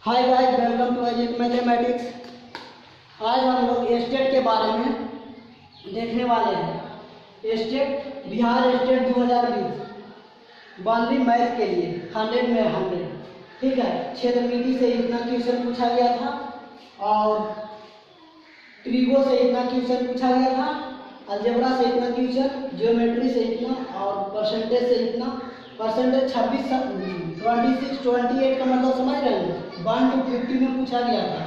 Hi guys, welcome to Ajit mathematics. आज हम लोग स्टेट के बारे में देखने वाले हैं। स्टेट बिहार स्टेट 2020 बानवी मैथ के लिए 100 में 100, ठीक है। क्षेत्रमिति से इतना क्वेश्चन पूछा गया था और त्रिगो से इतना क्वेश्चन पूछा गया था, अलजेब्रा से इतना क्वेश्चन, ज्योमेट्री से इतना और परसेंटेज से इतना। परसेंटेज 26, 26, 28 का मतलब समझ रहे हैं, 1 to 50 में पूछा गया था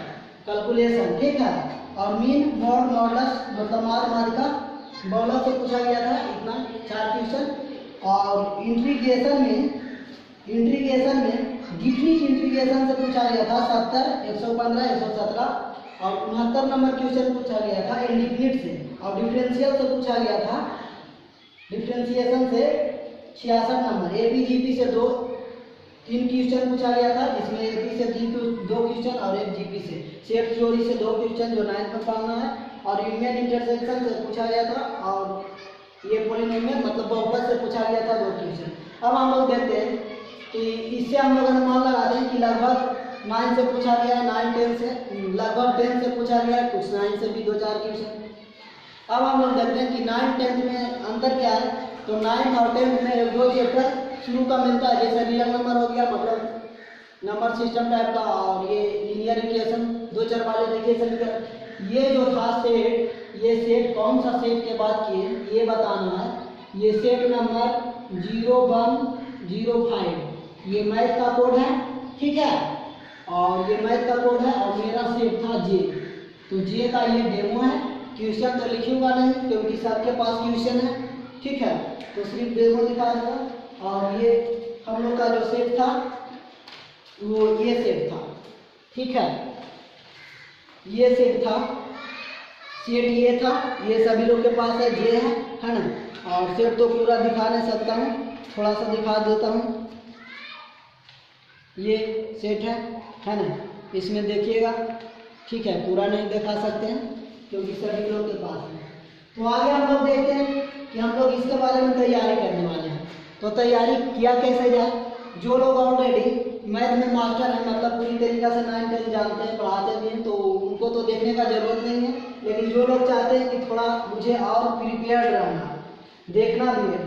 कैलकुलेशन, ठीक है। और मीन मॉड मॉडल्स मतलब माध्यिका बॉलर से पूछा गया था इतना 4 क्वेश्चन। और इंटीग्रेशन में डिफरेंट इंटीग्रेशन से पूछा गया था 70, 115, 117 और 69 नंबर क्वेश्चन पूछा गया था इंडिफिनिट से। और डिफरेंशियल से पूछा गया था, डिफरेंशिएशन से 66 नंबर। एपीजीपी से 3 क्वेश्चन पूछा गया था, जिसमें एपी से 2 क्वेश्चन और एक जीपी से। शेप थ्योरी से 2 क्वेश्चन जो 9th में पढ़ना है। और यूनियन इंटरसेक्शन से पूछा गया था और ये पॉलिनोमियल मतलब बहुपद से पूछा गया था 2 क्वेश्चन। अब हम लोग देखते हैं कि इससे हम लोग अनुमान लगाते हैं कि लगभग 9 से पूछा गया है, 9, 10 से, लगभग 10 से पूछा गया है, कुछ 9 से भी 2-4 क्वेश्चन। अब हम लोग देखते हैं कि 9, 10 में अंतर क्या है। तो 9 और 10 में 1-2 चैप्टर शुरू का मिलता है, जैसे रियल नंबर हो गया, मतलब नंबर सिस्टम टाइप का, और ये लीनियर इक्वेशन 2 चर वाले इक्वेशन। ये जो था सेट, ये सेट कौन सा सेट के बाद किए ये बताना है। ये सेट नंबर 0105 ये मैथ का कोड है, ठीक है। और ये मैथ का कोड है और मेरा सेट था जे, तो जे का ये डेमो है। क्वेश्चन तो लिखूंगा नहीं क्योंकि सबके पास क्वेश्चन है, ठीक है, तो सिर्फ डेमो दिखा दूंगा। और ये हम लोग का जो सेट था वो ये सेट था, ठीक है, ये सेट था, सेट ये था, ये सभी लोग के पास है, जे है ना। और सेट तो पूरा दिखा नहीं सकता हूँ, थोड़ा सा दिखा देता हूँ। ये सेट है ना, इसमें देखिएगा, ठीक है, पूरा नहीं दिखा सकते हैं क्योंकि सभी लोग के पास है। तो आगे हम लोग देखते हैं कि हम लोग इसके बारे में तैयारी करने वाले हैं। तो तैयारी किया कैसे जाए। जो लोग ऑलरेडी मैथ में मास्टर हैं, मतलब पूरी तरीक़ा से 9, 10 जानते हैं, पढ़ाते भी हैं, तो उनको तो देखने का जरूरत नहीं है। लेकिन जो लोग चाहते हैं कि थोड़ा मुझे और प्रिपेयर्ड रहना, देखना भी है,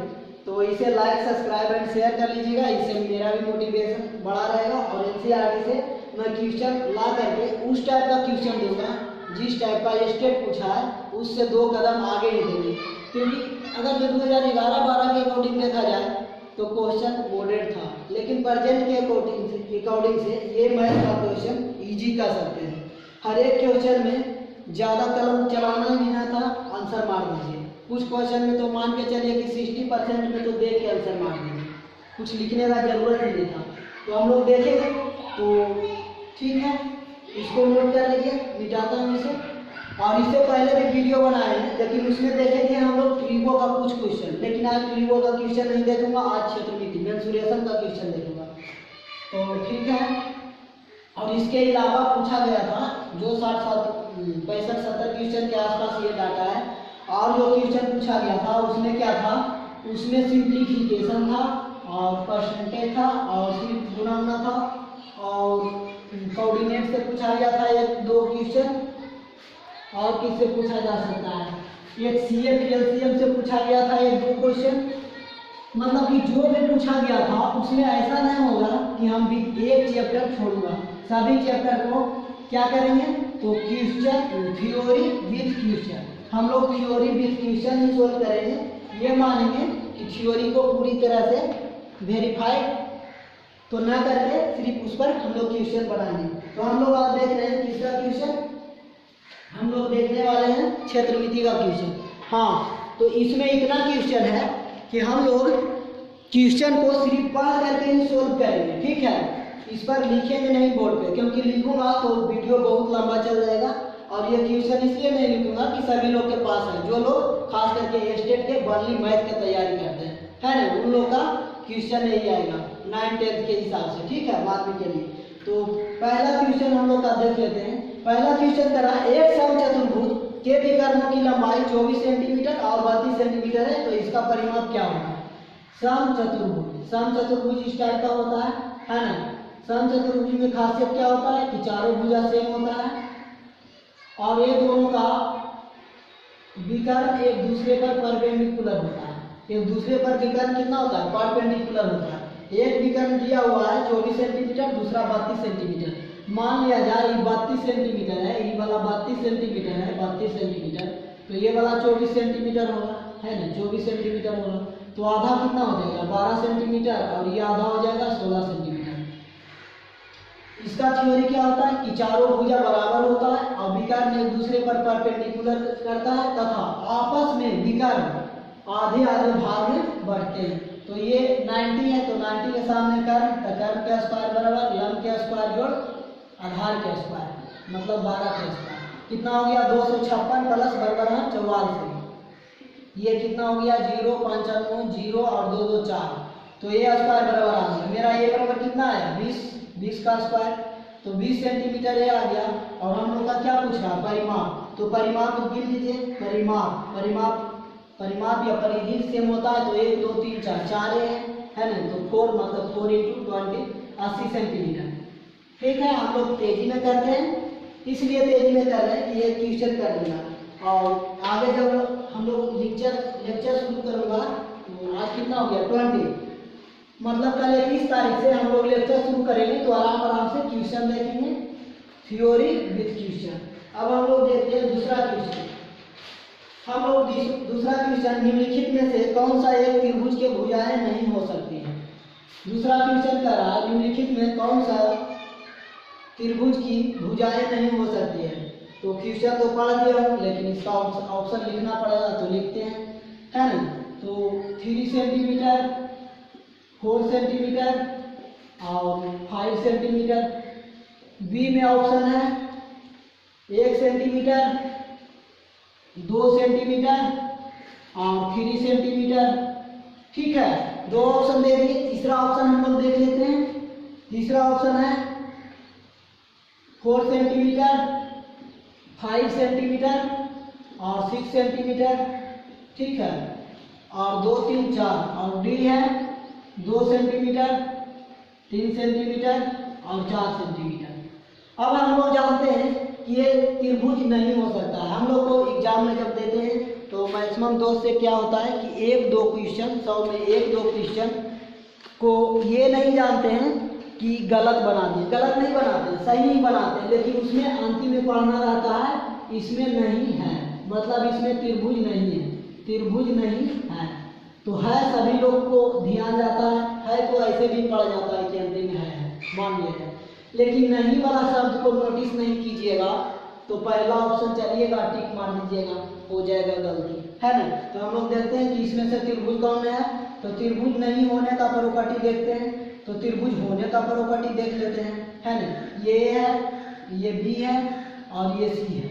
तो इसे लाइक, सब्सक्राइब एंड शेयर कर लीजिएगा। इससे मेरा भी मोटिवेशन बढ़ा रहेगा और एनसीईआरटी से मैं क्वेश्चन ला करके उस टाइप का क्वेश्चन दूंगा जिस टाइप का स्टेट पूछा है, उससे 2 कदम आगे ही देंगे। क्योंकि अगर जो 2011-12 के अकॉर्डिंग देखा जाए तो क्वेश्चन मॉडरेट था, लेकिन प्रेजेंट के अकॉर्डिंग से ये मैथ का क्वेश्चन इजी कर सकते हैं। हर एक क्वेश्चन में ज़्यादा कलम चलाना ही नहीं था, आंसर मार दीजिए। कुछ क्वेश्चन में तो मान के चलिए कि 60% में तो देख के आंसर मार दीजिए, कुछ लिखने का जरूरत ही नहीं था। तो हम लोग देखेंगे, तो ठीक है, इसको नोट कर लीजिए, मिटाता हूँ इसे। और इससे पहले भी वीडियो बनाए हैं, लेकिन उसमें देखे थे हम लोग ट्रिगो का कुछ क्वेश्चन, लेकिन आज ट्रिगो का क्वेश्चन नहीं देखूंगा, आज क्षेत्रमिति मेंसुरेशन का क्वेश्चन देखूंगा, तो ठीक है। और इसके अलावा पूछा गया था जो 65-70 क्वेश्चन के आसपास ये डाटा है। और जो क्वेश्चन पूछा गया था उसमें क्या था, उसमें सिंप्लीफिकेशन था और परसेंटेज था और सिर्फ गुणा था। और कोऑर्डिनेट से पूछा गया था 1-2 क्वेश्चन। और किससे पूछा जा सकता है, एक सीएफ एलसीएम से पूछा गया था 1-2 क्वेश्चन। मतलब कि जो भी पूछा गया था उसमें ऐसा नहीं होगा कि हम भी एक चैप्टर छोड़ूंगा, सभी चैप्टर को क्या करेंगे, तो क्वेश्चन थ्योरी विथ क्वेश्चन, हम लोग theory with question he solve करेंगे। ये मानेंगे कि थ्योरी को पूरी तरह से वेरीफाई तो ना करके सिर्फ उस पर हम लोग क्वेश्चन बनाएंगे। तो हम लोग आज देख रहे हैं तीसरा क्वेश्चन, हम लोग देखने वाले हैं क्षेत्रमिति का क्वेश्चन। हाँ, तो इसमें इतना क्वेश्चन है कि हम लोग क्वेश्चन को सिर्फ पढ़ करके ही सोल्व करेंगे, ठीक है। इस पर लिखेंगे नहीं बोर्ड पे, क्योंकि लिखूंगा तो वीडियो बहुत लंबा चल जाएगा। और ये क्वेश्चन इसलिए नहीं लिखूंगा कि सभी लोग के पास है, जो लोग खास करके स्टेट के बानवी मैथ की तैयारी करते हैं, है ना, उन लोग का क्वेश्चन नहीं आएगा 9, 10 के हिसाब से, ठीक है, बानवी के लिए। तो पहला क्वेश्चन हम लोग का देख लेते हैं। पहला क्वेश्चन करा, एक समचतुर्भुज के विकर्णों की लंबाई 24 सेंटीमीटर और 32 सेंटीमीटर है, तो इसका परिमाप क्या होगा। समचतुर्भुज इस टाइप का होता है ना। समचतुर्भुज में खासियत क्या होता है कि चारों भुजा सेम होता है और ये दोनों का विकर्ण एक दूसरे पर परपेंडिकुलर होता है। एक दूसरे पर विकर्ण कितना होता है? परपेंडिकुलर होता है। एक विकर्ण दिया हुआ है 24 सेंटीमीटर, दूसरा 32 सेंटीमीटर। मान लिया जाए ये 32 सेंटीमीटर है, ये वाला 32 सेंटीमीटर है, 32 सेंटीमीटर, तो ये वाला 24 सेंटीमीटर होगा, है ना, 24 सेंटीमीटर होगा। तो आधा कितना हो जाएगा? 12 सेंटीमीटर, और ये आधा हो जाएगा 16 सेंटीमीटर। इसका थ्योरी क्या होता है कि चारों भुजा बराबर होता है और विकर्ण एक दूसरे पर परपेंडिकुलर करता है तथा आपस में विकर्ण आधे आधे भाग में बढ़ते हैं। तो ये 90 है, तो 90 के सामने कर्ण, तो कर्ण के स्क्वायर बराबर लंब के स्क्वायर जोड़ आधार के स्क्वायर, मतलब 12 के स्क्वायर। कितना हो गया? 256 प्लस बराबर है 44। ये कितना हो गया? 0 5 0 और 2 2 4, तो ये स्क्वायर बराबर आ गया। मेरा ये बराबर कितना है? 20 का स्क्वायर, तो 20 सेंटीमीटर ये आ गया। और हम लोग का क्या पूछ रहा है? परिमाप। तो परिमाप को गिन लीजिए। परिमाप या परिधि सेम होता है, तो 1 2 3 4 4 है ना, तो 4 मतलब 4 × 20 80 सेंटीमीटर। ठीक है, हम लोग तेजी में करते हैं, इसलिए तेजी में कर रहे हैं कि ये क्वेश्चन कर लेना। और आगे जब हम लोग लेक्चर शुरू करूँगा, तो आज कितना हो गया? 20, मतलब कल 21 तारीख से हम लोग लेक्चर शुरू करेंगे, तो आराम से क्वेश्चन देखेंगे, थ्योरी विद क्वेश्चन। अब हम लोग देखते हैं दूसरा क्वेश्चन। हम लोग दूसरा क्वेश्चन, निम्नलिखित में से कौन सा एक त्रिभुज के भुजाएं नहीं हो सकती हैं? दूसरा क्वेश्चन कर रहा है निम्नलिखित में कौन सा त्रिभुज की भुजाएं नहीं हो सकती है। तो क्वेश्चन तो पढ़ दिया हूँ, लेकिन इसका ऑप्शन लिखना पड़ेगा, तो लिखते हैं, है ना। तो 3 सेंटीमीटर, 4 सेंटीमीटर और 5 सेंटीमीटर। बी में ऑप्शन है 1 सेंटीमीटर, 2 सेंटीमीटर और 3 सेंटीमीटर। ठीक है, 2 ऑप्शन दे दिए। तीसरा ऑप्शन हम लोग देख लेते हैं। तीसरा ऑप्शन है 4 सेंटीमीटर, 5 सेंटीमीटर और 6 सेंटीमीटर। ठीक है, और 2 3 4, और डी है 2 सेंटीमीटर, 3 सेंटीमीटर और 4 सेंटीमीटर। अब हम लोग जानते हैं कि ये त्रिभुज नहीं हो सकता है। हम लोग को एग्जाम में जब देते हैं तो मैक्सिमम दोस्त से क्या होता है कि 1-2 क्वेश्चन, 100 में 1-2 क्वेश्चन को ये नहीं जानते हैं कि गलत बना दिए। गलत नहीं बनाते, सही ही बनाते हैं, लेकिन उसमें अंतिम में पढ़ना रहता है इसमें नहीं है, मतलब इसमें त्रिभुज नहीं है, त्रिभुज नहीं है। तो है सभी लोग को ध्यान जाता है तो ऐसे भी पढ़ जाता है कि अंतिम में है, मान लिया जाए। लेकिन नहीं वाला शब्द को नोटिस नहीं कीजिएगा, तो पहला ऑप्शन चलिएगा, टिक मार दीजिएगा, हो जाएगा गलती, है ना। तो हम लोग देखते हैं कि इसमें से त्रिभुज कौन है। तो त्रिभुज नहीं होने का प्रॉपर्टी देखते हैं, तो त्रिभुज होने का प्रॉपर्टी देख लेते हैं, है ना। ये है, ये बी है और ये सी है।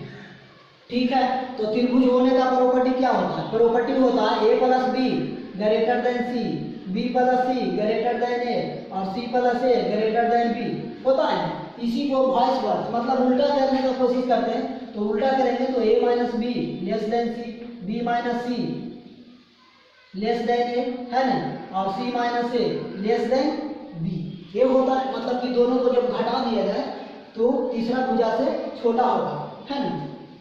ठीक है, तो त्रिभुज होने का प्रॉपर्टी क्या होता है? प्रॉपर्टी होता है A plus B greater than C, B plus C greater than A और C plus A greater than B होता है। इसी को वॉइस वर्स मतलब उल्टा करने का कोशिश करते हैं, तो उल्टा करेंगे तो A minus B less than C, B minus C less than A, है ना, और C minus A less than B. ये होता है, मतलब कि दोनों को जब घटा दिया जाए तो तीसरा भुजा से छोटा होगा, है ना,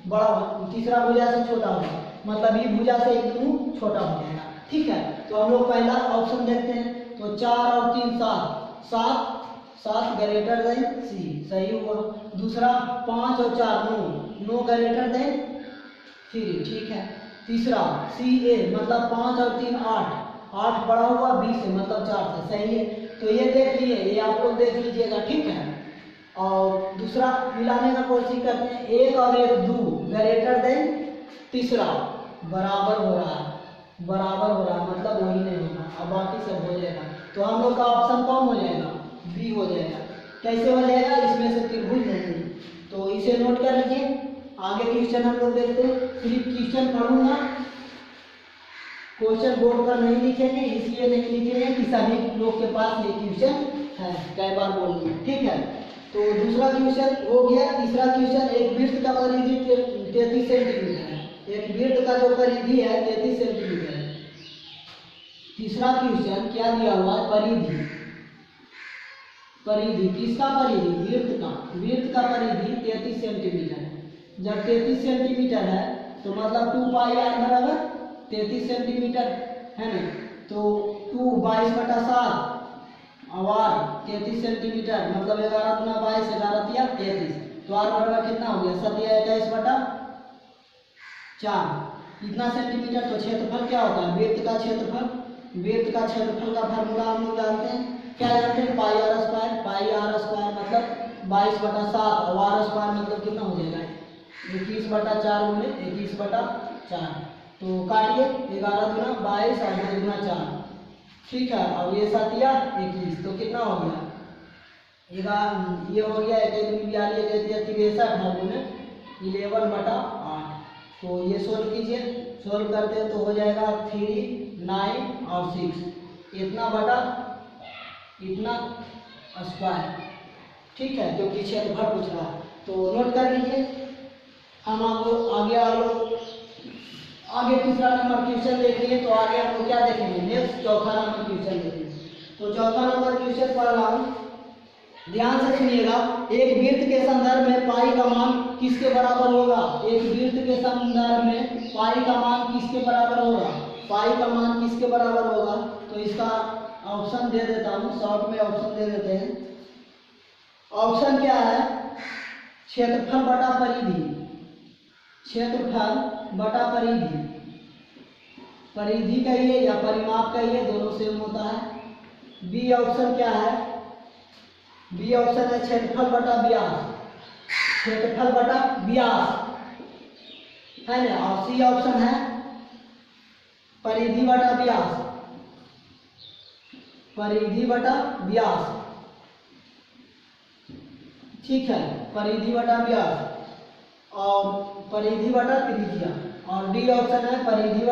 बड़ा तीसरा भुजा से छोटा होगा, मतलब ये भुजा से एक दूर छोटा हो जाएगा। ठीक है, तो हम लोग पहला ऑप्शन देखते हैं। तो 4 और 3 7, 7 ग्रेटर देन सी, सही हुआ। दूसरा 5 और 4 9 ग्रेटर देन 3, ठीक है। तीसरा सी ए मतलब 5 और 3 8 बड़ा हुआ बी से मतलब 4 से, सही है। तो ये देख लिए, ये आप लोग देख लीजिएगा, ठीक है। और दूसरा मिलाने का कोशिश करते हैं, 1 और 1 2 ग्रेटर देन तीसरा, बराबर हो रहा है, बराबर हो रहा है, मतलब वही नहीं होगा, अब बाकी सब हो जाएगा। तो हम लोग का ऑप्शन कौन हो जाएगा? बी हो जाएगा। कैसे हो जाएगा? इसमें से त्रिभुज नहीं, तो इसे नोट कर लीजिए। आगे क्वेश्चन हम लोग देखते हैं। सिर्फ क्वेश्चन पढ़ूंगा, क्वेश्चन बोर्ड पर नहीं लिखेंगे, इसलिए नहीं लिखेंगे कि सभी लोग के पास ये क्वेश्चन है, कई बार बोल लिए, ठीक है। तो दूसरा क्वेश्चन हो गया। तीसरा क्वेश्चन, एक वृत्त का परिधि 33 सेंटीमीटर है, एक वृत्त का जो परिधि है 33 सेंटीमीटर है। तीसरा क्वेश्चन क्या दिया हुआ है? परिधि परिधि, किसका परिधि? वृत्त का परिधि 33 सेंटीमीटर है। जब 33 सेंटीमीटर है तो मतलब 2 पाई आर बराबर 33 सेंटीमीटर है ना। तो 2 22/7 और 33 सेंटीमीटर मतलब 11 गुना 22 11 तिया 33। तो आर बराबर कितना हो गया? 7 या 21/4 इतना सेंटीमीटर। तो क्षेत्रफल क्या होता है? वृत्त का क्षेत्रफल का फार्मूला हम लोग जानते हैं। क्या जानते हैं? पाई आर स्क्वायर मतलब 22/7 और आर स्क्वायर मतलब कितना हो जाएगा? 21/4 गुने 21/4। तो काटिए 11 गुना 22 और 2 गुना 4, ठीक है। और ये 7 या 21 तो कितना हो गया? ये हो गया 1 गुने 11/8। तो ये सोल्व कीजिए, सोल्व करते हैं तो हो जाएगा 3 9 और 6 इतना बटा इतना स्क्वायर, ठीक है, क्योंकि क्षेत्रफल पूछ रहा है। तो नोट कर लीजिए। हम आपको आगे तीसरा नंबर क्वेश्चन देखिए। तो आगे हम लोग क्या देखेंगे? नेक्स्ट चौथा नंबर क्वेश्चन देखेंगे। तो चौथा नंबर क्वेश्चन पढ़ रहा हूँ, ध्यान से सुनिएगा। एक वृत्त के संदर्भ में पाई का मान किसके बराबर होगा? एक वृत्त के संदर्भ में पाई का मान किसके बराबर होगा? पाई का मान किसके बराबर होगा? तो इसका ऑप्शन दे देता हूँ, शॉर्ट में ऑप्शन दे देते हैं। ऑप्शन क्या है? क्षेत्रफल बटा परिधि, क्षेत्रफल बटा परिधि, परिधि कहिए या परिमाप कहिए, दोनों सेम होता है। बी ऑप्शन क्या है? बी ऑप्शन है क्षेत्रफल बटा व्यास, क्षेत्रफल बटा व्यास है ना। और सी ऑप्शन है परिधि बटा व्यास, परिधि बटा व्यास, ठीक है, परिधि बटा व्यास और परिधि बटा त्रिज्या। और डी ऑप्शन है परिधि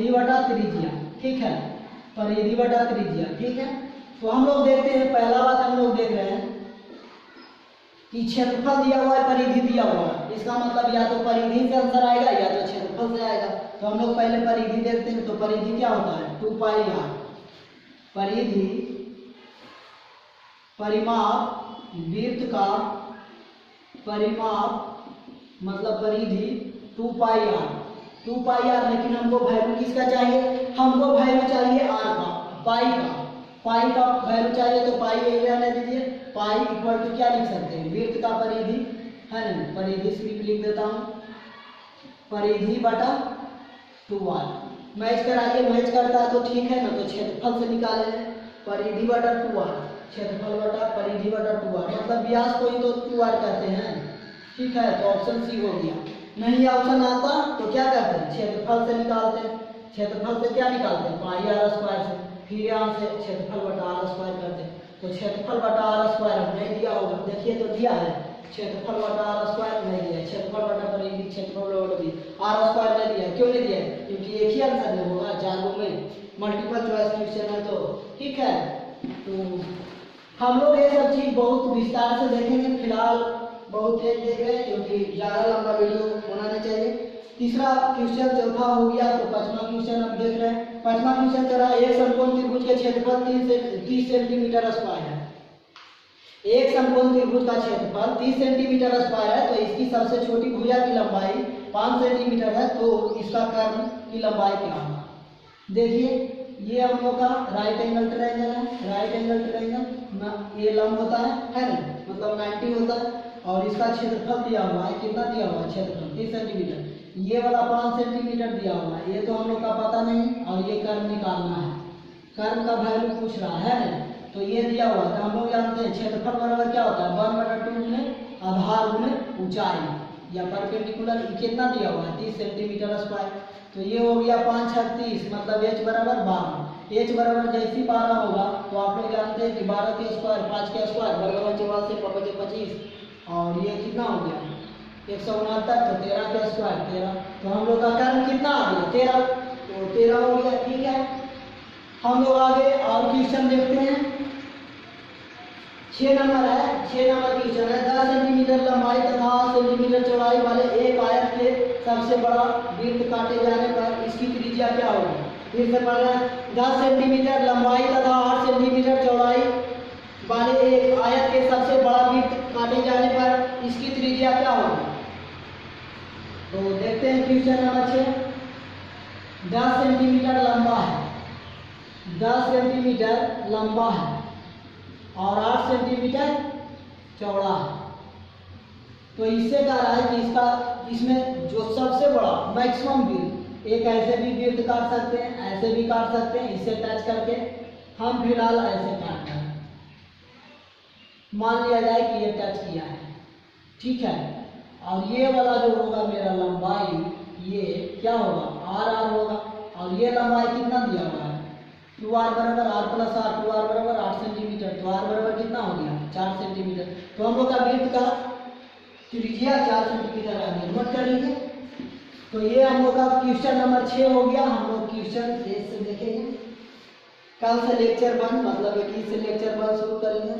बटा त्रिज्या, ठीक है, परिधि बटा त्रिज्या, ठीक है। तो हम लोग देखते हैं, पहला बात हम लोग देख रहे हैं कि क्षेत्रफल दिया हुआ है, परिधि दिया हुआ है। इसका मतलब या तो परिधि से आंसर आएगा या तो क्षेत्रफल से आएगा। तो हम लोग पहले परिधि देखते हैं। तो परिधि क्या होता है? 2 पाई आर। परिधि परिमाप, वृत्त का परिमाप मतलब परिधि 2 पाई आर, 2 पाई आर। लेकिन हमको वैल्यू किसका चाहिए? हमको वैल्यू चाहिए आर का, पाई का वैल्यू चाहिए। तो पाई एरिया ले लीजिए। पाई इक्वल टू क्या लिख सकते हैं? वृत्त का परिधि है ना, परिधि सिर्फ लिख देता हूँ, परिधि बटा 2r। मैच कराइए, मैच करता है तो ठीक है ना। तो क्षेत्रफल से निकाले परिधि बटा 2r, क्षेत्रफल बटा परिधि बटा 2r मतलब व्यास को ही तो 2r कहते हैं, ठीक है। तो ऑप्शन सी हो गया। नहीं ऑप्शन आता तो क्या करते हैं? क्षेत्रफल से निकालते हैं। क्षेत्रफल से क्या निकालते हैं? पाई आर स्क्वायर से। फिर यहाँ से क्षेत्रफल बटा आर स्क्वायर करते हैं। तो क्षेत्रफल बटा आर स्क्वायर नहीं दिया होगा, देखिए तो दिया है, क्षेत्रफल बटा आर स्क्वायर नहीं दिया है। क्षेत्रफल बटा परिधि, क्षेत्रफल बटा आर स्क्वायर नहीं दिया। क्यों नहीं दिया? क्योंकि एक ही आंसर नहीं होगा, 4 में मल्टीपल चॉइस क्वेश्चन है, तो ठीक है। तो हम लोग ये सब चीज बहुत विस्तार से देखेंगे। फिलहाल बहुत तेज देख रहे हैं क्योंकि ज़्यादा लंबा वीडियो होना नहीं चाहिए। तीसरा क्वेश्चन चौथा हो गया। तो पांचवा क्वेश्चन हम देख रहे हैं। पांचवा क्वेश्चन चला, एक समकोण त्रिभुज के क्षेत्रफल 30 सेंटीमीटर स्क्वायर है। एक समकोण त्रिभुज का क्षेत्रफल 30 सेंटीमीटर स्क्वायर है। तो इसकी सबसे छोटी भुजा की लंबाई 5 सेंटीमीटर है। तो इसका कर्ण की लंबाई क्या होगा? देखिए ये हम लोग का राइट एंगल ट्रायंगल है। राइट एंगल ट्रायंगल ये लंब होता है ना, मतलब 90 होता है। और इसका क्षेत्रफल दिया हुआ है, कितना दिया हुआ है? क्षेत्रफल 30 सेंटीमीटर। ये वाला 5 सेंटीमीटर दिया हुआ है, ये तो हम लोग का पता नहीं। और ये कर्ण निकालना है, कर्ण का वैल्यू पूछ रहा है ना। तो ये दिया हुआ है, तो हम लोग जानते हैं क्षेत्रफल बराबर क्या होता है? 1/2 में आधार गुने ऊंचाई या परपेंडिकुलर। कितना दिया हुआ है? 30 सेंटीमीटर स्क्वायर। तो ये हो गया 5 × 30 मतलब h बराबर 12। h बराबर जैसे ही 12 होगा तो आप लोग जानते हैं कि 12 के स्क्वायर 5 के स्क्वायर बराबर 84 25। और ये कितना हो गया? 169। तो 13 के स्क्वायर 13। तो हम लोग का कर्ण कितना आ गया? 13। तो 13 हो गया, ठीक है। हम लोग आगे और क्वेश्चन देखते हैं। 6 नंबर है। 6 नंबर क्वेश्चन है, 10 सेंटीमीटर लंबाई तथा 8 सेंटीमीटर चौड़ाई वाले एक आयत के सबसे बड़ा वृत्त काटे जाने पर इसकी त्रिज्या क्या होगी? फिर से पढ़ रहे हैं। 10 सेंटीमीटर लंबाई तथा 8 सेंटीमीटर चौड़ाई वाले एक आयत के सबसे बड़ा वृत्त काटे जाने पर इसकी त्रिज्या क्या होगी? तो देखते हैं क्वेश्चन नंबर 6। 10 सेंटीमीटर लंबा है, 10 सेंटीमीटर लंबा है और 8 सेंटीमीटर चौड़ा है। तो इससे कह रहा है कि इसमें जो सबसे बड़ा मैक्सिमम वृत्त, एक ऐसे भी वृत्त काट सकते हैं, ऐसे भी काट सकते हैं, इससे टच करके। हम फिलहाल ऐसे काट रहे हैं, मान लिया जाए कि ये टच किया है, ठीक है। और ये वाला जो होगा मेरा लंबाई, ये क्या होगा? आर होगा। और ये लंबाई कितना दिया हुआ है? 2r बराबर r प्लस r, 2r बराबर 8 सेंटीमीटर। तो r बराबर कितना हो गया? 4 सेंटीमीटर। तो हम लोग का वृत्त का त्रिज्या 4 सेंटीमीटर आ गया, नोट कर लीजिए। तो ये हम लोग का क्वेश्चन नंबर 6 हो गया। हम लोग क्वेश्चन 1 से देखेंगे। कल से लेक्चर 1 मतलब 21 से लेक्चर 1 शुरू करेंगे।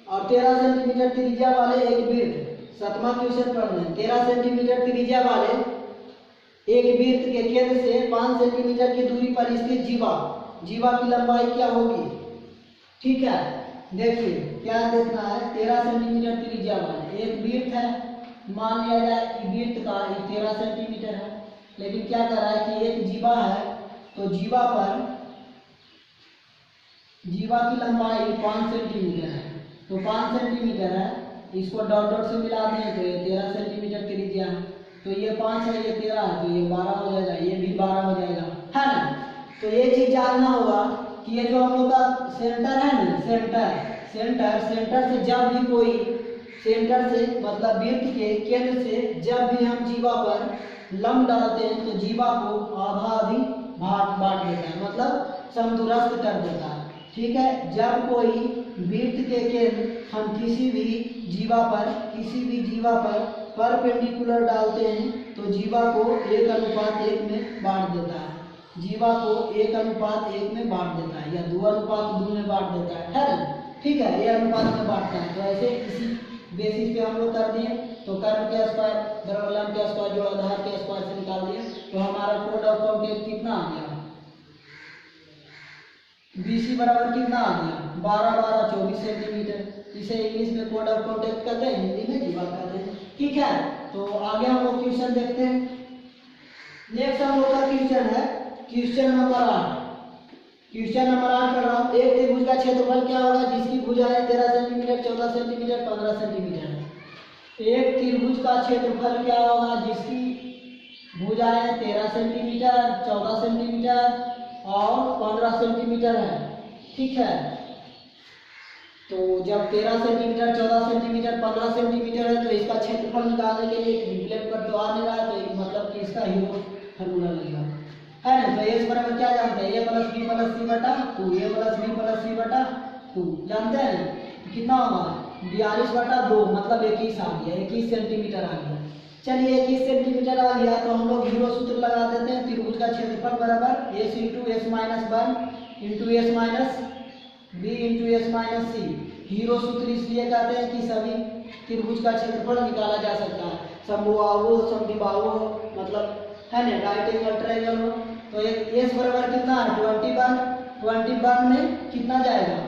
और 13 सेंटीमीटर त्रिज्या वाले एक वृत्त, 7वां क्वेश्चन पढ़ रहे हैं। 13 सेंटीमीटर त्रिज्या वाले एक वृत्त के केंद्र से 5 सेंटीमीटर की दूरी पर स्थित जीवा की लंबाई क्या होगी? ठीक है, देखिए क्या देखना है। 13 सेंटीमीटर त्रिज्या वाले एक वृत्त है, मान लिया जाए कि वृत्त का 13 सेंटीमीटर है, लेकिन क्या कर रहा है कि एक जीवा है, तो जीवा की लंबाई 5 सेंटीमीटर है। तो 5 सेंटीमीटर है, इसको डॉट डॉट से मिला दें तो ये 13 सेंटीमीटर त्रिज्या है। तो ये 5 है, ये 13 है, तो ये 12 हो जाएगा, ये भी 12 हो जाएगा, है ना। तो ये चीज जानना होगा कि ये जो हम लोग का सेंटर है ना, सेंटर से जब भी कोई सेंटर से मतलब वृत्त के केंद्र से जब भी हम जीवा पर लंब डालते हैं तो जीवा को आधा आधी बांट देता है, मतलब समदूरस्थ कर देता है, ठीक है। जब कोई वृत्त के केंद्र हम किसी भी जीवा पर परपेंडिकुलर डालते हैं तो जीवा को 1:1 में बांट देता है, जीवा को 1:1 में बांट देता है, या 2:2 में बांट देता है ना, ठीक है। ये अनुपात में बांटता है। तो ऐसे इसी बेसिस पे हम लोग कर दिए। तो कर्म के स्क्वायर बराबर लंब के स्क्वायर जोड़ आधार के स्क्वायर से निकाल दिए। तो हमारा कोड ऑफ कॉन्टेक्ट कितना आ गया? BC बराबर कितना आ गया? 12 12 24 सेंटीमीटर। इसे इंग्लिश में कोड ऑफ कॉन्टेक्ट कहते हैं, हिंदी में जीवा कहते हैं, ठीक है। तो आगे हम लोग क्वेश्चन देखते हैं। नेक्स्ट हम लोग का क्वेश्चन है क्वेश्चन नंबर 8। क्वेश्चन नंबर 8 कर रहा हूँ। एक त्रिभुज का क्षेत्रफल क्या होगा जिसकी भुजाएं 13 सेंटीमीटर, 14 सेंटीमीटर, 15 सेंटीमीटर है। एक त्रिभुज का क्षेत्रफल क्या होगा जिसकी भुजाएं 13 सेंटीमीटर, 14 सेंटीमीटर और 15 सेंटीमीटर है, ठीक है। तो जब 13 सेंटीमीटर, 14 सेंटीमीटर, 15 सेंटीमीटर है तो इसका क्षेत्रफल निकालने के लिए रिफ्लेक्ट पर तो आ नहीं रहा है, तो मतलब कि इसका हीरो फार्मूला लगेगा, है ना। तो एस बराबर क्या जानते हैं? a प्लस बी प्लस सी बटा 2, a प्लस बी प्लस सी बटा 2 जानते हैं कितना होगा? 42/2 मतलब 21 आ गया, 21 सेंटीमीटर आ गया। चलिए 21 सेंटीमीटर आ गया तो हम लोग हीरो सूत्र लगा देते हैं। त्रिभुज का क्षेत्रफल बराबर s into s minus 1 into s minus b into s minus C. Hero सूत्र इसलिए कहते हैं कि सभी त्रिभुज का क्षेत्रफल निकाला जा सकता है, समबाहु समद्विबाहु मतलब, है ना, राइट एंगल ट्रायंगल हो। तो एक s बराबर कितना है? 21 में कितना जाएगा?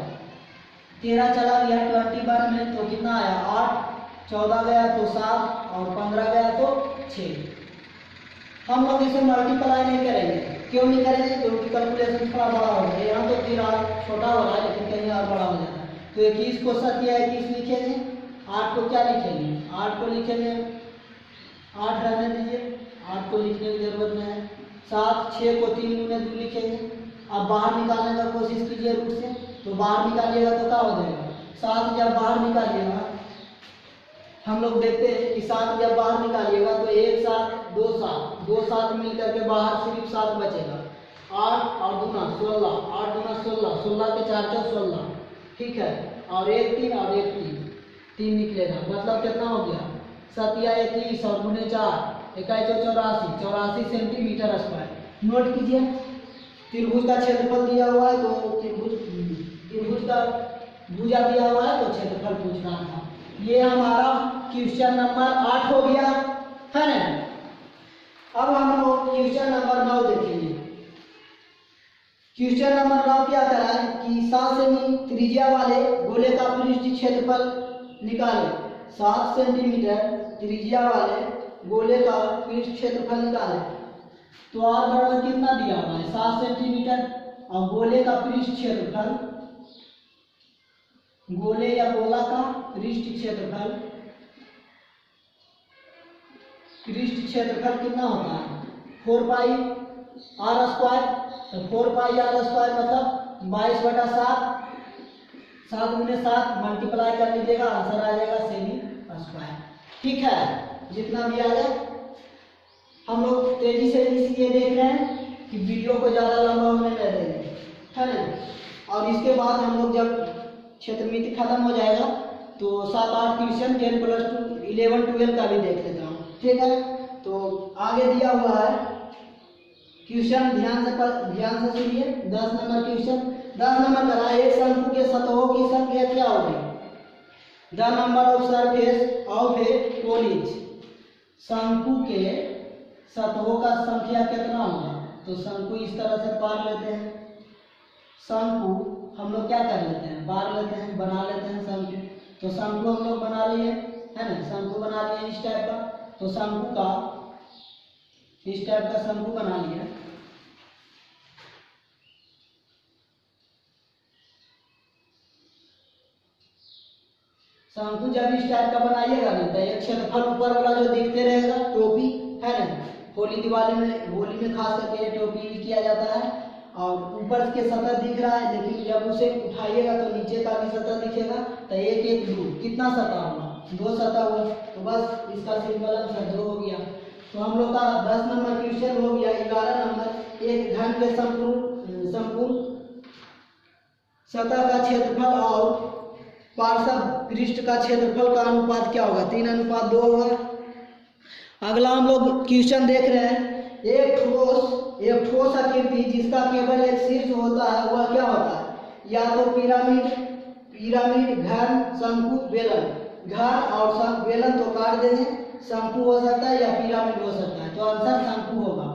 13 चला गया 21 में, तो कितना आया? 8, 14 गया तो 7 और 15 गया तो 6। हम लोग इसे मल्टीप्लाई नहीं करेंगे। क्यों नहीं करेंगे? क्योंकि कैलकुलेशन थोड़ा बड़ा हो गया। यहाँ तो 13 छोटा हो रहा है लेकिन कहीं और बड़ा हो जाता है। तो 21 को 7 या 21 लिखेंगे, 8 को क्या लिखेंगे? 8 को लिखेंगे, 8 रहने दीजिए, 8 को लिखने की जरूरत नहीं है। 7, 6 को 3 गुने 2 लिखेंगे। अब बाहर निकालने का कोशिश कीजिए रूट से, तो बाहर निकालिएगा तो क्या हो जाएगा? 7 जब बाहर निकालिएगा, हम लोग देखते हैं कि 7 जब बाहर निकालिएगा तो 1 7 2 7 मिलकर के बाहर सिर्फ 7 बचेगा। 8 और 2 16, 8 दूना 16, 16 के 4 4 16, ठीक है। और 1 3 और 1 3 निकलेगा, मतलब कितना हो गया? 7 या 21 और गुने 4 21 84 सेंटीमीटर स्क्वायर। नोट कीजिए, त्रिभुज का क्षेत्रफल दिया हुआ है तो त्रिभुज का भुजा दिया हुआ है तो क्षेत्रफल पूछना था। ये हमारा क्वेश्चन नंबर 8 हो गया, है ना। अब हम लोग क्वेश्चन नंबर 9 देखेंगे। क्वेश्चन नंबर 9 क्या करा है कि 7 सेमी त्रिज्या वाले गोले का पृष्ठ क्षेत्रफल निकाले। 7 सेंटीमीटर त्रिज्या वाले गोले का पृष्ठ क्षेत्रफल निकाले। तो आर बराबर कितना दिया हुआ है 7 सेंटीमीटर और गोले का पृष्ठ क्षेत्रफल, गोले या गोला का पृष्ठ क्षेत्रफल कितना होता है 4 पाई आर स्क्वायर। तो 4 पाई आर स्क्वायर मतलब 22/7, 7 × 7 मल्टीप्लाई कर लीजिएगा, आंसर आ जाएगा सेमी स्क्वायर। ठीक है, जितना भी आ जाए। हम लोग तेजी से इसलिए देख रहे हैं कि वीडियो को ज़्यादा लंबा होने न देंगे, है ना। और इसके बाद हम लोग जब क्षेत्रमिति खत्म हो जाएगा तो 7-8 क्वेश्चन 10 + 2 11 12 का भी देख लेता हूँ। ठीक है, तो आगे दिया हुआ है क्वेश्चन, ध्यान से सुनिए। 10 नंबर क्वेश्चन, 10 नंबर का एक शंकु के सतहों की संख्या क्या होगी। The number of surface of a cones, शंकु के सतहों का संख्या कितना होगा। तो शंकु इस तरह से पार लेते हैं, शंकु हम लोग क्या कर लेते हैं पार लेते हैं, बना लेते हैं शंकु। तो शंकु हम लोग बना लिए, है ना, शंकु बना लिए इस टाइप का। तो शंकु का इस टाइप का शंकु बना लिया। शंकु जब इस टाइप का बनाइएगा ना तो एक क्षेत्रफल ऊपर वाला जो दिखते रहेगा टोपी, है ना, होली दिवाली में खास करके ये टोपी किया जाता है। और ऊपर के सतह दिख रहा है, लेकिन जब उसे उठाइएगा तो नीचे का भी सतह दिखेगा। तो 1 1 2 कितना सतह हुआ 2 सतह हुआ। तो बस इसका सिंपल आंसर 2 हो गया। तो हम लोग का 10 नंबर क्वेश्चन हो गया। 11 नंबर, एक घन के संपूर्ण सतह का क्षेत्रफल और पार्श्व पृष्ठ का क्षेत्रफल का अनुपात क्या होगा 3:2 होगा। अगला हम लोग क्वेश्चन देख रहे हैं, एक ठोस आकृति जिसका केवल एक शीर्ष होता है वह क्या होता है। या तो पिरामिड, घन, शंकु, बेलन। घन और बेलन तो काट देंगे, शंकु हो सकता है या पिरामिड हो सकता है। तो आंसर शंकु होगा।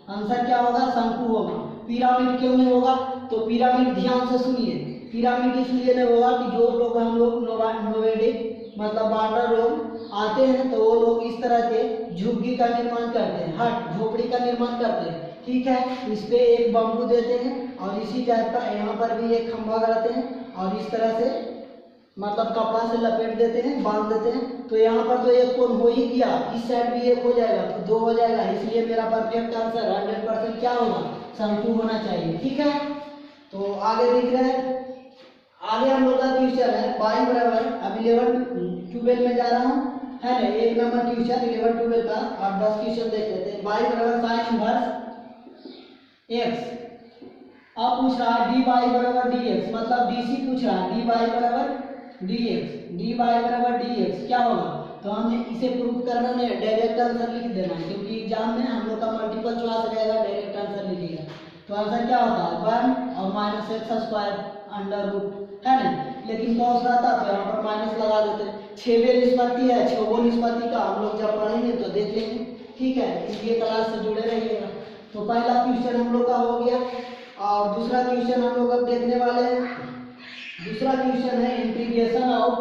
आंसर क्या होगा शंकु होगा। पिरामिड क्यों नहीं होगा। तो पिरामिड ध्यान से सुनिए, पिरामिड इसलिए नहीं होगा कि जो लोग हम लोग नोवेडिक मतलब बांडर लोग आते हैं तो वो लोग इस तरह के झुग्गी का निर्माण करते हैं, हट झोपड़ी का निर्माण करते हैं। ठीक है, इस पे एक बम्बू देते हैं और इसी टाइप का यहाँ पर भी एक खंभा गाड़ते हैं और इस तरह से मतलब कपड़ा से लपेट देते हैं, बांध देते हैं। तो यहाँ पर तो एक कोण हो ही गया, इस साइड भी एक हो जाएगा तो 2 हो जाएगा। इसलिए मेरा परफेक्ट आंसर 100% क्या होगा शंकु होना चाहिए। ठीक है, तो आगे दिख रहा है। आगे हम लोग का क्वेश्चन है y बराबर, अब 11-12 में जा रहा हूँ, है ना। 1 नंबर क्वेश्चन 11-12 का आप 10 क्वेश्चन देख लेते हैं। y बराबर sin इनवर्स x। अब पूछ रहा है dy बराबर dx, मतलब dc पूछ रहा है, dy बराबर dx क्या होगा। तो हमें इसे प्रूव करना नहीं, डायरेक्ट आंसर लिख देना, क्योंकि एग्जाम में हम लोग का मल्टीपल चॉइस रहेगा, डायरेक्ट आंसर लिखिएगा। तो आंसर क्या होता है 1 और -x² अंडर रूट, है ना। लेकिन कौन सा था तो यहाँ पर माइनस लगा देते हैं। 6वें निष्पत्ति है, 6वें निष्पत्ति का हम लोग जब पढ़ेंगे तो देख लेंगे। ठीक है, इसलिए क्लास से जुड़े रहिएगा। तो पहला क्वेश्चन हम लोग का हो गया और दूसरा क्वेश्चन हम लोग अब देखने वाले हैं। दूसरा क्वेश्चन है integration of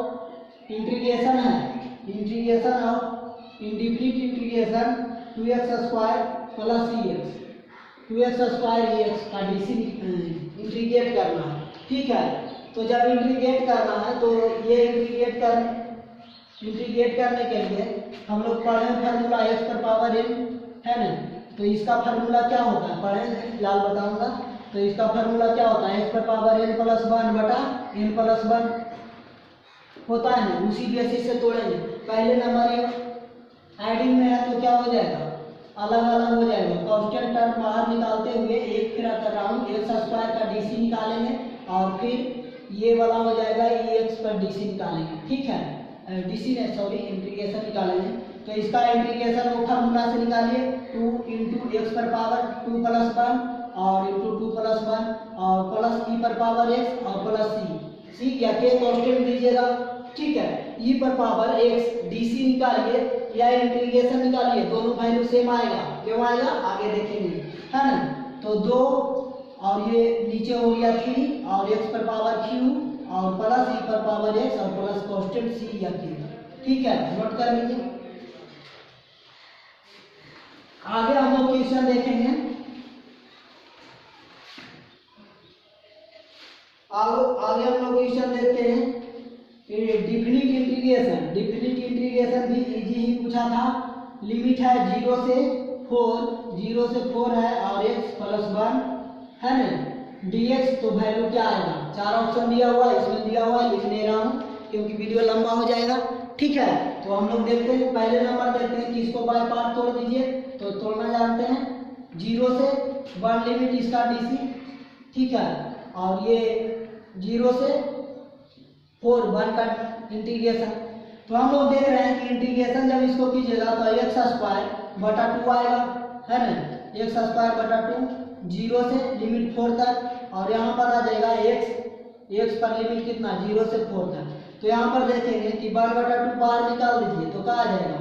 integration indefinite integration 2x² + cx 2x² ex का डीसी इंटीग्रेट करना है। ठीक है, तो जब इंटीग्रेट करना है तो ये इंटीग्रेट करने के लिए हम लोग पढ़े फार्मूला x⁴n, है ना। तो इसका फार्मूला क्या होता है पढ़े, फिलहाल बताऊंगा। तो इसका फार्मूला क्या होता है x⁴n + 1/n+1 होता है ना, उसी बेसिस से तोड़ेंगे। पहले नंबर ये एडिंग में है तो क्या हो जाएगा अलग अलग हो जाएगा। कांस्टेंट टर्म बाहर निकालते हुए एक फिर कर रहा हूँ x² का डीसी निकालेंगे और फिर ये वाला हो जाएगा ex पर डीसी निकालेंगे। ठीक है, डीसी ने सॉरी इंटीग्रेशन निकालेंगे। तो इसका इंटीग्रेशन वो फार्मूला से निकालिए 2 × x⁴2 + 1 और × 2 + 1 और प्लस e⁴x और c या k कांस्टेंट दीजिएगा। ठीक है, e⁴x डीसी निकालिए या इंटीग्रेशन निकालिए, दोनों वैल्यू सेम आएगा। क्यों आएगा आगे देखेंगे, है ना। तो 2 और ये नीचे हो गया 3 और x पर पावर q और प्लस e पर पावर x और प्लस कांस्टेंट c या q। ठीक है, नोट कर लीजिए। आगे हम लोग क्वेश्चन देखेंगे। आगे हम लोग क्वेश्चन देखते हैं। डिफिनिट इंटीग्रेशन भी इजी ही पूछा था। लिमिट है 0 से 4 है और x प्लस 1 है ना, dx तो वैल्यू क्या आएगा, 4 ऑप्शन दिया हुआ है, इसमें दिया हुआ है, लिख नहीं रहा हूँ क्योंकि वीडियो लंबा हो जाएगा। ठीक है, तो हम लोग देखते हैं, पहले नंबर देखते हैं कि इसको बाय पार्ट तोड़ दीजिए। तो तोड़ना जानते हैं, 0 से 1 लिमिट इसका dc। ठीक है, और ये 0 से 4 1 का इंटीग्रेशन। तो हम लोग देख रहे हैं कि इंटीग्रेशन जब इसको कीजिएगा तो x स्क्वायर बटा 2 आएगा, है ना, x स्क्वायर बटा 2 0 से लिमिट 4 तक, और यहाँ पर आ जाएगा x पर लिमिट कितना 0 से 4 तक। तो यहाँ पर देखेंगे कि 1 बटा 2 बाहर निकाल दीजिए तो क्या आ जाएगा,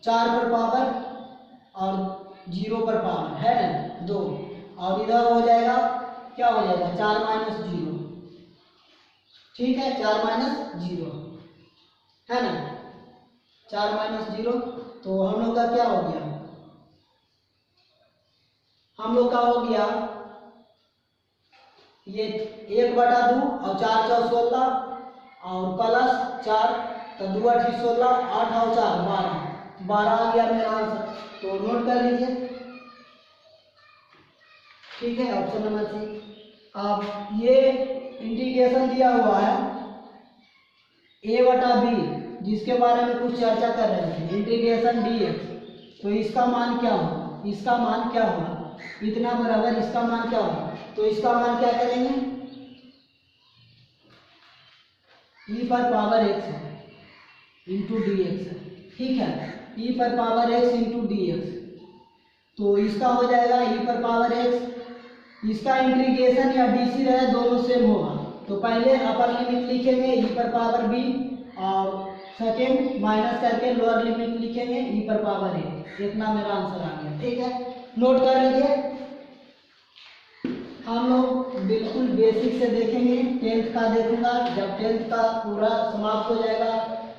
4 पर पावर और 0 पर पावर, है ना 2, और इधर हो जाएगा क्या हो जाएगा 4 माइनस 0। ठीक है, 4 माइनस 0 है ना, 4 माइनस 0। तो हम लोग का क्या हो गया, हम लोग का हो गया ये 1 बटा 2 और 4 4 16 और प्लस 4 तो 2 8 16 8 और 4 12 आ गया मेरा आंसर। तो नोट कर लीजिए। ठीक है, ऑप्शन नंबर सी। अब ये इंटीग्रेशन दिया हुआ है a बटा b, जिसके बारे में कुछ चर्चा कर रहे थे, इंटीग्रेशन dx। तो इसका मान क्या होगा, इसका मान क्या होगा, इतना बराबर इसका मान क्या होगा। तो इसका मान क्या करेंगे, e पर पावर x इंटू dx। ठीक है, e पर पावर x इंटू dx। तो इसका हो जाएगा e पर पावर x, इसका इंटीग्रेशन या dc रहे दोनों सेम होगा। तो पहले अपर लिमिट लिखेंगे e पर पावर b और सेकेंड माइनस करके लोअर लिमिट लिखेंगे e पर पावर a। इतना मेरा आंसर आ गया। ठीक है, नोट कर लीजिए। हम लोग बिल्कुल बेसिक से देखेंगे, 10th का देखूंगा, जब 10th का पूरा समाप्त हो जाएगा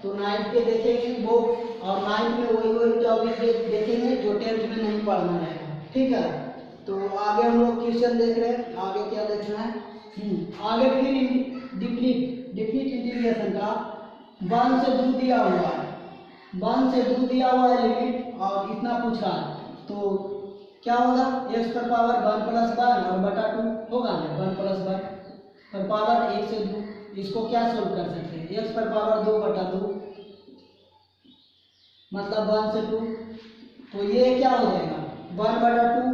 तो 9th के देखेंगे वो, और 9th में वही टॉपिक देखेंगे जो 10th में नहीं पढ़ना रहेगा। ठीक है, तो आगे हम लोग क्वेश्चन देख रहे हैं। आगे क्या देखना है, आगे फिर डिफिनिट इंटीग्रेशन का 1 से 2 दिया हुआ है, 1 से 2 दिया हुआ है लिमिट, और इतना पूछ रहा है। तो क्या होगा, x पर पावर 1 प्लस 1 और बटा 2 होगा ना, 1 प्लस 1 पर पावर 1 से 2। इसको क्या सोल्व कर सकते हैं, x पर पावर 2 बटा 2 मतलब 1 से 2। तो ये क्या हो जाएगा, 1 बटा 2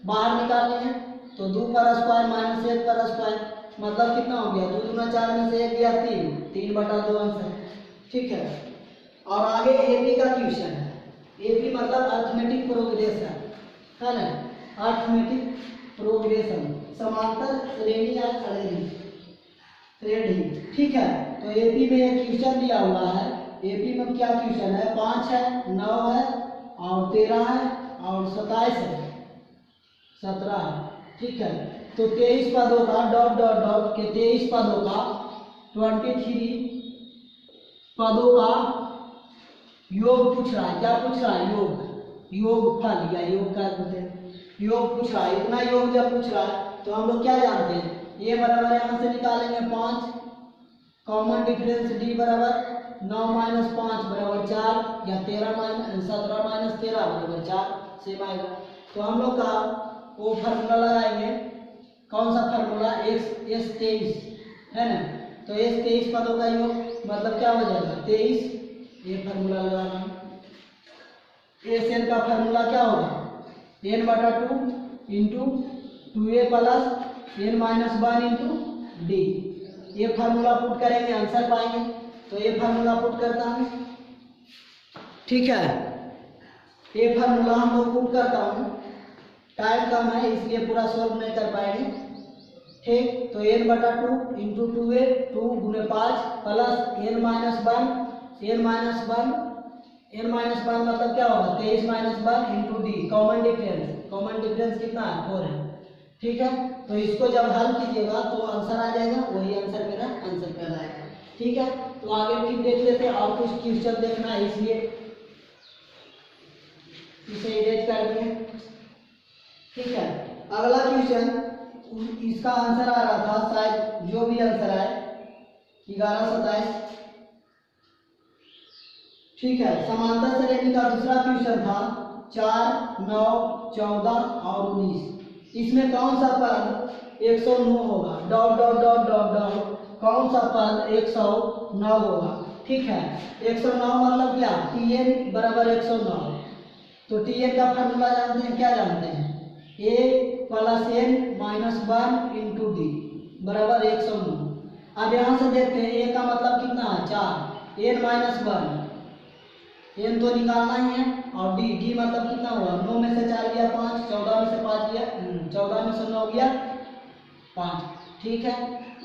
बाहर निकालने हैं तो 2 पर स्क्वायर माइनस 1 पर स्क्वायर मतलब कितना हो गया, 2 दूना 4 में से 1 गया 3 बटा 2 आंसर। ठीक है, और आगे एपी का क्वेश्चन है। एपी मतलब अरिथमेटिक प्रोग्रेशन, है ना, अरिथमेटिक प्रोग्रेशन, समांतर श्रेणी या श्रेणी। ठीक है, तो एपी में एक क्वेश्चन दिया हुआ है। एपी में क्या क्वेश्चन है, 5 है, 9 है और 13 है और 27 है, 17 है। ठीक है, तो 23 पदों का डॉट डॉट डॉट के 23 पदों का 23 पदों का योग पूछ रहा है। क्या पूछ रहा है, योग फल या योग का योग पूछ रहा है। इतना योग जब पूछ रहा है तो हम लोग क्या जानते हैं, ये बराबर यहाँ से निकालेंगे 5, कॉमन डिफरेंस d बराबर 9 माइनस 5 बराबर 4 या 17 माइनस 13 बराबर 4 सेम आएगा। तो हम लोग का वो फार्मूला लगाएंगे, कौन सा फार्मूला, S23 है ना। तो S23 पदों का योग मतलब क्या हो जाएगा 23, ये फार्मूला लगाना। SN का फार्मूला क्या होगा, n बटा 2 into 2a plus n minus 1 into d। ये फार्मूला पुट करेंगे आंसर पाएंगे। तो ये फार्मूला पुट करता हूँ। ठीक है, ये फार्मूला हम लोग पुट करता हूँ, टाइम कम है इसलिए पूरा सॉल्व नहीं कर पाएंगे। ठीक, तो n बटा 2 इंटू 2a 2 गुने 5 प्लस n माइनस 1 मतलब क्या होगा 23 minus 1 into D. Common difference कितना है 4 है, ठीक है, तो इसको जब हल कीजिएगा तो आंसर आ जाएगा, वही आंसर मेरा आंसर कहलाएगा। ठीक है, तो आगे फिर देख लेते हैं, और कुछ क्वेश्चन देखना है इसलिए इसे इरेज कर दिए। ठीक है, अगला क्वेश्चन, इसका आंसर आ रहा था शायद, जो भी आंसर आए 1127। ठीक है, समांतर श्रेणी का दूसरा क्वेश्चन था 4, 9, 14 और 19। इसमें कौन सा पद 109 होगा? Dot dot dot dot dot, कौन सा पद 109 होगा? ठीक है, 109 मतलब क्या? Tn बराबर 109। तो Tn का फार्मूला जानते हैं, क्या जानते हैं? A plus n minus 1 into D बराबर 109। अब यहाँ से देखते हैं A का मतलब कितना है? 4, n माइनस 1, n तो निकालना ही है, और d मतलब कितना हुआ? 9 में से 4 गया 5, 14 में से 5 गया 14 में से 9 गया 5। ठीक है,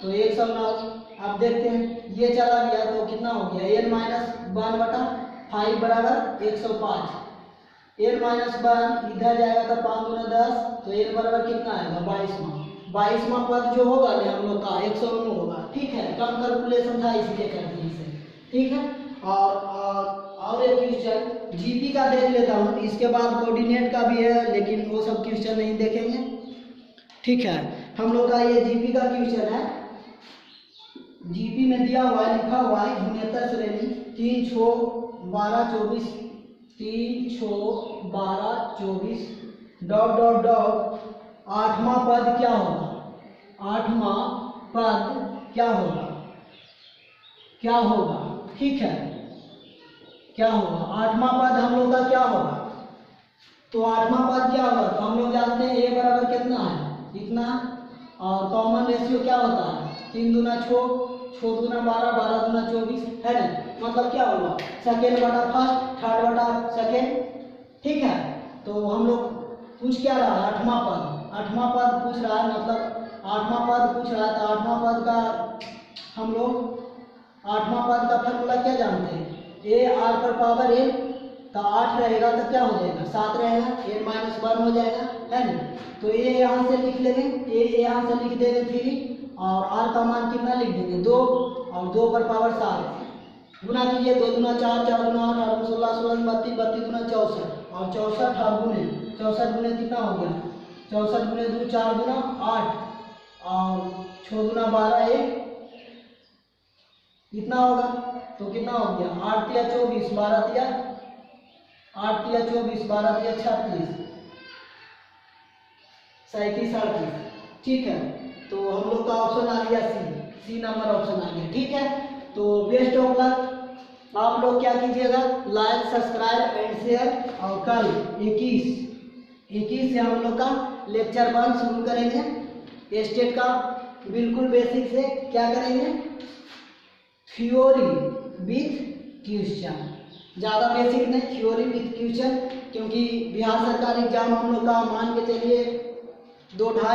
तो 109। अब देखते हैं, ये चला गया तो कितना हो गया? n माइनस 1 बटा 5 बराबर 105। n माइनस 1 इधर जाएगा तो 5 दूना 10, तो n बराबर कितना आएगा? 22वां पद जो होगा ना हम लोग का 109 होगा। ठीक है, कम कैलकुलेशन था इसलिए कर दिए इसे। ठीक है, और एक क्वेश्चन जीपी का देख लेता हूँ, इसके बाद कोऑर्डिनेट का भी है, लेकिन वो सब क्वेश्चन नहीं देखेंगे। ठीक है, हम लोग का ये जीपी का क्वेश्चन है। जीपी में दिया हुआ है, लिखा हुआ है गुणोत्तर श्रेणी 3, 6, 12, 24, 3, 6, 12, 24 डॉट डॉट डॉट, 8वां पद क्या होगा? 8वां पद क्या होगा? क्या होगा? ठीक है, क्या होगा? 8वां पद हम लोग का क्या होगा? तो 8वां पद क्या होगा? तो हम लोग जानते हैं a बराबर कितना है? इतना, और कॉमन रेशियो क्या होता है? 3 दूना 6, 6 दूना 12, 12 दूना 24, है ना? मतलब क्या होगा? सेकेंड बटा फर्स्ट, थर्ड बटा सेकेंड। ठीक है, तो हम लोग पूछ क्या रहा है? 8वां पद पूछ रहा है, मतलब 8वां पद पूछ रहा है, तो 8वां पद का हम लोग 8वां पद का फार्मूला क्या जानते हैं? a r पर पावर n, तो 8 रहेगा तो क्या हो जाएगा? 7 रहेगा, n माइनस 1 हो जाएगा, है ना? तो a यहाँ से लिख लेंगे, a यहाँ से लिख देंगे 3, और r का मान कितना लिख देंगे? 2, और 2 पर पावर 7 गुना कीजिए। 2 दूना 4, 4 दूना 8, 8 16, 16 32, 32 दूना 64, और 64 और गुने 64 गुने कितना हो गया? 64 गुने 2 4 दूना 8, और 6 दूना 12 1 कितना होगा? तो कितना हो गया? 8 तिया 24, 12 तिया 8 तिया 24, 12 तिया 36, 37 38। ठीक है, तो हम लोग का ऑप्शन आ गया सी नंबर ऑप्शन आ गया। ठीक है, तो बेस्ट ऑफ लक। आप लोग क्या कीजिएगा? Like, subscribe and share. और कल 21 से हम लोग का लेक्चर 1 शुरू करेंगे। स्टेट का बिल्कुल बेसिक से क्या करेंगे? थ्योरी विथ क्वेश्चन, ज़्यादा बेसिक नहीं, थ्योरी विथ क्वेश्चन, क्योंकि बिहार सरकार एग्जाम हम लोग का मान के चलिए 2 ढाई